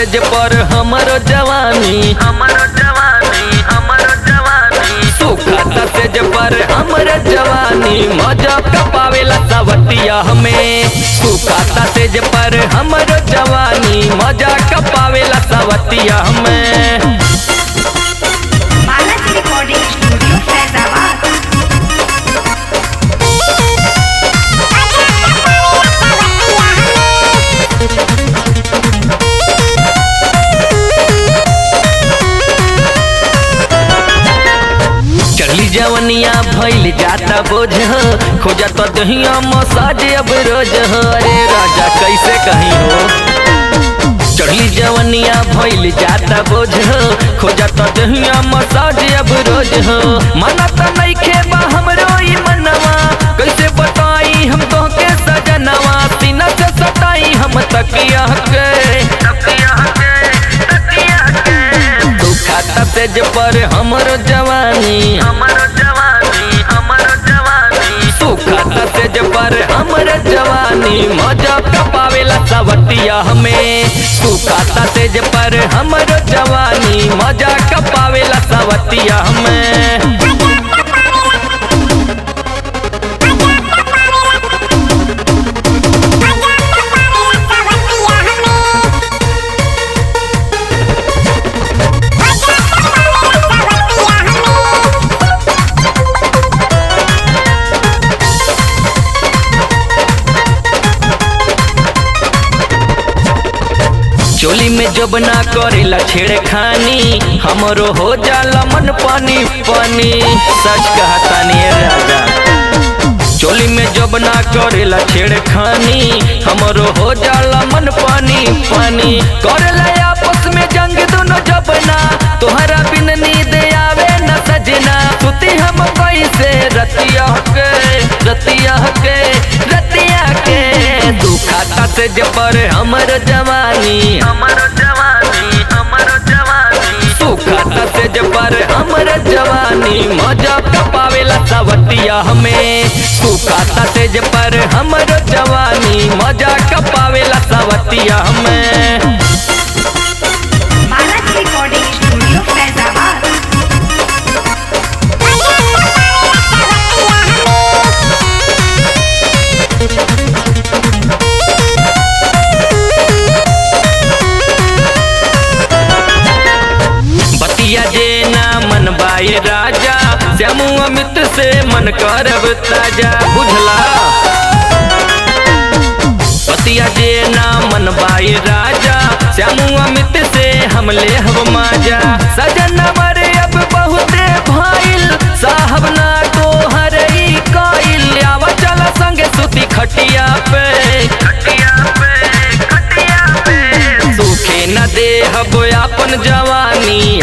सेज पर हमरो जवानी सुखाता सेज पर हमरे जवानी मजा कपावेला सवतिया हमें। सुखाता सेज पर हमरो जवानी मजा कपावेला सवतिया हमें। Balaji recording studio Faizabad. चढ़ली जवनिया भइल जाता बोझ खोजा तो दहिया मसाज अब रोज अरे राजा कैसे कहीं हो। चढ़ली जवनिया भइल जाता बोझ खोजा तो दहिया मसाज अब रोज मना तो नहीं खेबा हमरो ई मनवा कैसे बताई हम तो के सजनवा सीना से सताई हम तकिया के दुखाता सेज पर हमरो जवानी सुखाता सेज पर हमरे जवानी मजा कपावेला सवतिया हमें। सुखाता सेज पर हमरो जवानी मजा कपावेला सवतिया हमें। चोली में जब ना करेला छेड़खानी हमरो हो जाला मन पानी पानी सच कहतानी राजा। चोली में जब ना करेला छेड़खानी हमरो हो जाला मन पानी पानी करेला आपस में जंग दोनों जबना तोहरा बिन नींद आवे न सजना सुती हम कैसे रतिया के दुखाता सेज पर हमर जवानी सुखाता सेज पर हमर जवानी मजा कपावेला सवतिया हमें। सुखाता सेज पर हमर जवानी मजा कपावेला सवतिया हमें। Balaji recording studio Faizabad. बतिया जे ना मन बाए राजा श्यामू अमित से मन करब ताजा बुझला। बतिया जे ना मन बाए राजा श्यामू अमित से हम ले हब माजा सजन मरे अब बहुते भाईल साहब ना तो हरई काइल आवा चला संगे सुती खटिया पे सूखे न दे हब अपन जवानी